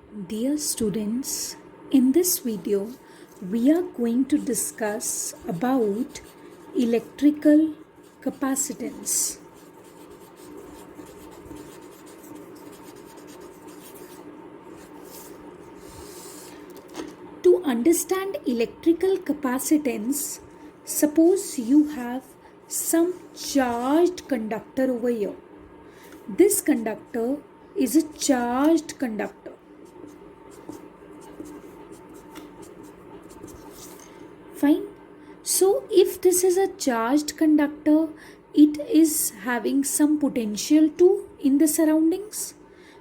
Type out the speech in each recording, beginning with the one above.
Dear students, in this video we are going to discuss about electrical capacitance. To understand electrical capacitance, suppose you have some charged conductor over here. This conductor is a charged conductor. Fine. So if this is a charged conductor, it is having some potential too in the surroundings.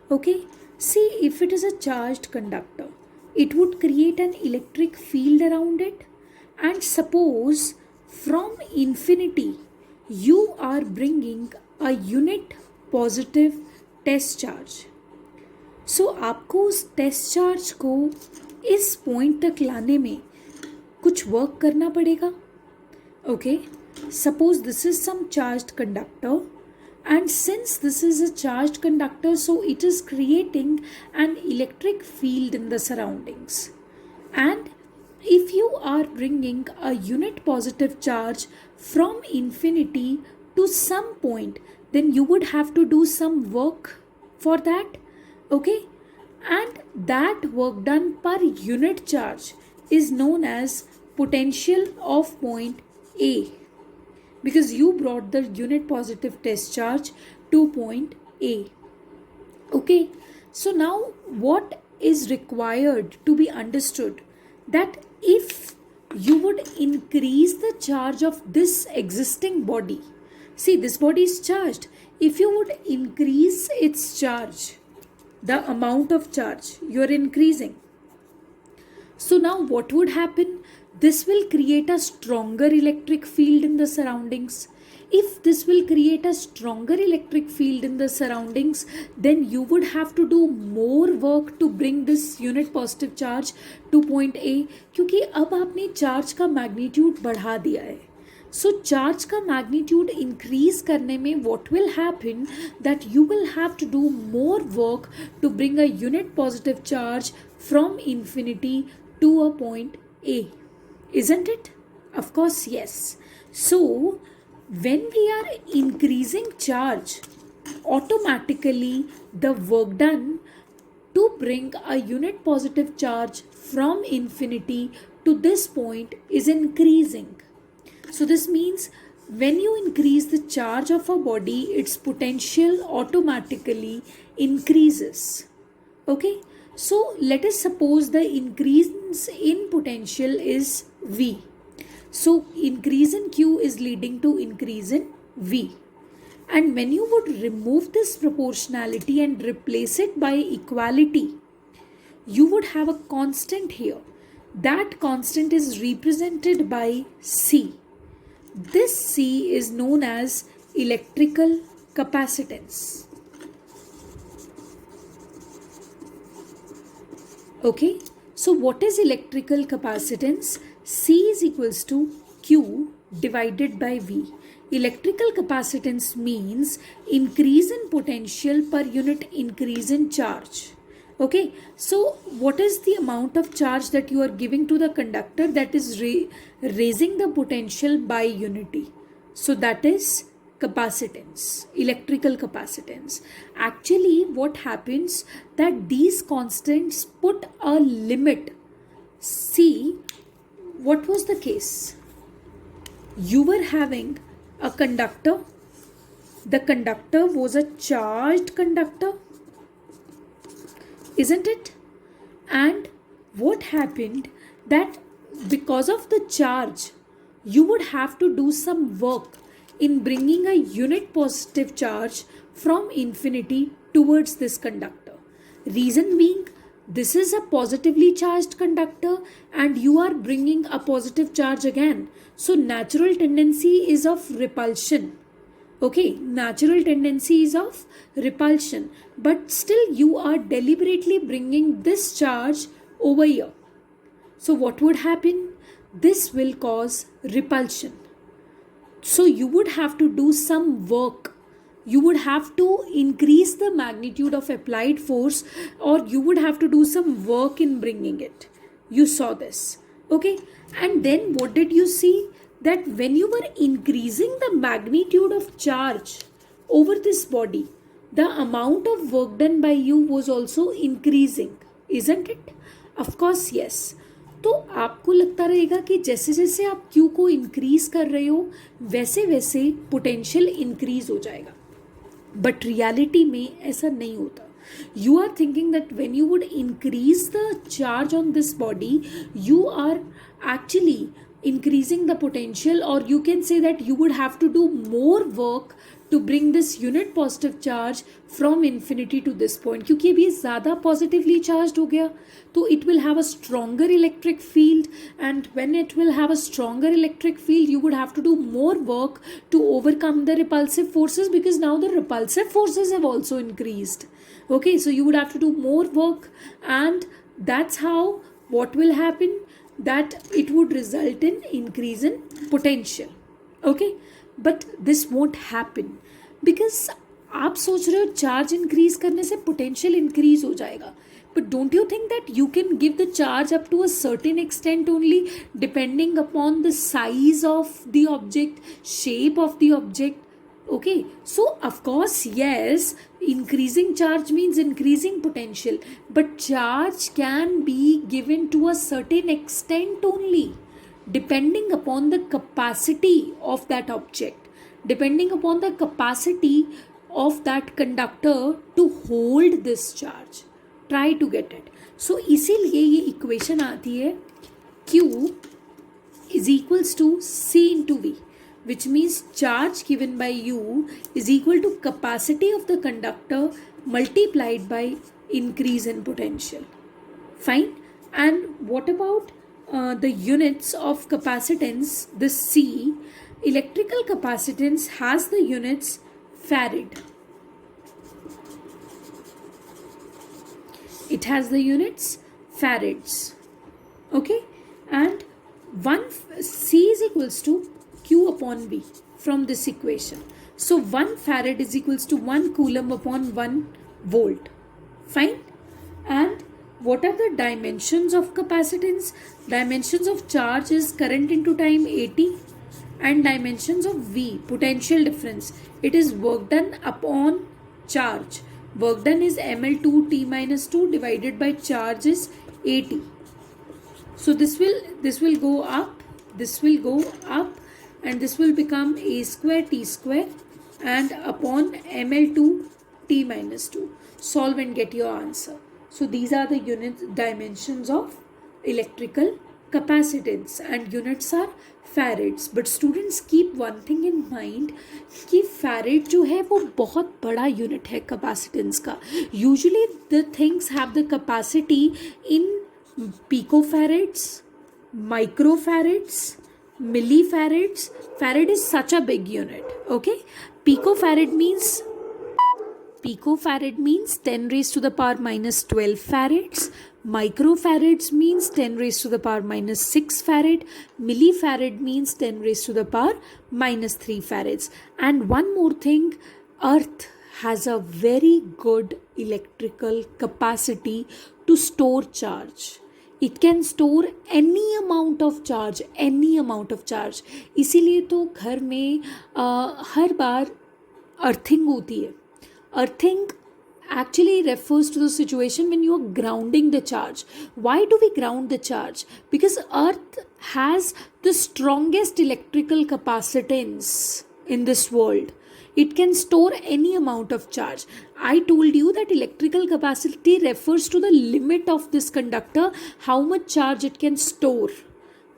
Okay. See, if it is a charged conductor, it would create an electric field around it. And suppose from infinity, you are bringing a unit positive test charge. So आपको उस test charge को इस point तक लाने में कुछ work करना पड़ेगा. Okay, suppose this is some charged conductor, and since this is a charged conductor, so it is creating an electric field in the surroundings. And if you are bringing a unit positive charge from infinity to some point, then you would have to do some work for that. Okay, and that work done per unit charge is known as potential of point A, because you brought the unit positive test charge to point A. Okay, so now what is required to be understood, that if you would increase the charge of this existing body, see this body is charged, if you would increase its charge, the amount of charge you are increasing, so now what would happen? This will create a stronger electric field in the surroundings. If this will create a stronger electric field in the surroundings, then you would have to do more work to bring this unit positive charge to point A, क्योंकि अब आपने charge का magnitude बढ़ा दिया है. So charge का magnitude increase करने में what will happen, that you will have to do more work to bring a unit positive charge from infinity to a point A. Isn't it? Of course, yes. So when we are increasing charge, automatically the work done to bring a unit positive charge from infinity to this point is increasing. So this means when you increase the charge of a body, its potential automatically increases. Okay, so let us suppose the increase in potential is V. So increase in Q is leading to increase in V. And when you would remove this proportionality and replace it by equality, you would have a constant here. That constant is represented by C. This C is known as electrical capacitance. Okay, so what is electrical capacitance? C is equals to Q divided by V. Electrical capacitance means increase in potential per unit increase in charge. Okay, so what is the amount of charge that you are giving to the conductor that is raising the potential by unity? So that is capacitance, electrical capacitance. Actually what happens, that these constants put a limit. See, what was the case? You were having a conductor, the conductor was a charged conductor, isn't it? And what happened, that because of the charge, you would have to do some work in bringing a unit positive charge from infinity towards this conductor. Reason being, this is a positively charged conductor and you are bringing a positive charge again. So natural tendency is of repulsion. Okay, natural tendency is of repulsion, but still you are deliberately bringing this charge over here. So what would happen? This will cause repulsion. So you would have to do some work. you would have to increase the magnitude of applied force, or you would have to do some work in bringing it. You saw this. Okay, and then what did you see? That when you were increasing the magnitude of charge over this body, the amount of work done by you was also increasing, isn't it? Of course, yes. तो आपको लगता रहेगा कि जैसे जैसे आप Q को increase कर रहे हो वैसे वैसे पोटेंशियल इंक्रीज हो जाएगा, बट रियलिटी में ऐसा नहीं होता. You are thinking that when you would increase the charge on this body, you are actually increasing the potential, or you can say that you would have to do more work to bring this unit positive charge from infinity to this point. क्योंकि अब ये ज़्यादा positively charged हो गया, तो it will have a stronger electric field, and when it will have a stronger electric field, you would have to do more work to overcome the repulsive forces, because now the repulsive forces have also increased. Okay, so you would have to do more work, and that's how what will happen, that it would result in increase in potential. Okay, but this won't happen because आप सोच रहे हो charge increase करने से potential increase हो जाएगा, but don't you think that you can give the charge up to a certain extent only, depending upon the size of the object, shape of the object? Okay, so of course, yes, increasing charge means increasing potential, but charge can be given to a certain extent only, depending upon the capacity of that object, depending upon the capacity of that conductor to hold this charge. Try to get it. So इसीलिए ये equation आती है Q is equals to C into V, which means charge given by U is equal to capacity of the conductor multiplied by increase in potential. Fine. And what about the units of capacitance? This C, electrical capacitance, has the units farad. It has the units farads. Okay, and 1 C is equals to Q upon V from this equation. So 1 farad is equals to 1 coulomb upon 1 volt. Fine. And what are the dimensions of capacitance? Dimensions of charge is current into time 80, and dimensions of V, potential difference, it is work done upon charge. Work done is ml2 t minus 2 divided by charge is 80. So this will go up, this will go up, and this will become a square t square and upon ml2 t minus 2. Solve and get your answer. So these are the unit dimensions of electrical capacitance, and units are farads. But students, keep one thing in mind कि farad जो है वो बहुत बड़ा unit है capacitance का. Usually the things have the capacity in picofarads, microfarads, millifarads. Farad is such a big unit. Okay, picofarad means 10 raised to the power minus 12 farads. Microfarads means 10 raised to the power minus 6 farad. Millifarad means 10 raised to the power minus 3 farads. And one more thing, Earth has a very good electrical capacity to store charge. It can store any amount of charge, इसीलिए तो घर में हर बार earthing होती है. Earthing actually refers to the situation when you are grounding the charge. Why do we ground the charge? Because Earth has the strongest electrical capacitance in this world. It can store any amount of charge. I told you that electrical capacity refers to the limit of this conductor, how much charge it can store.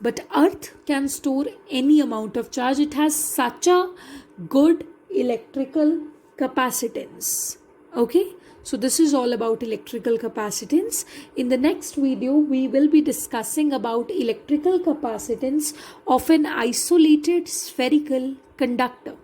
But Earth can store any amount of charge. It has such a good electrical capacitance. Okay, so this is all about electrical capacitance. In the next video, we will be discussing about electrical capacitance of an isolated spherical conductor.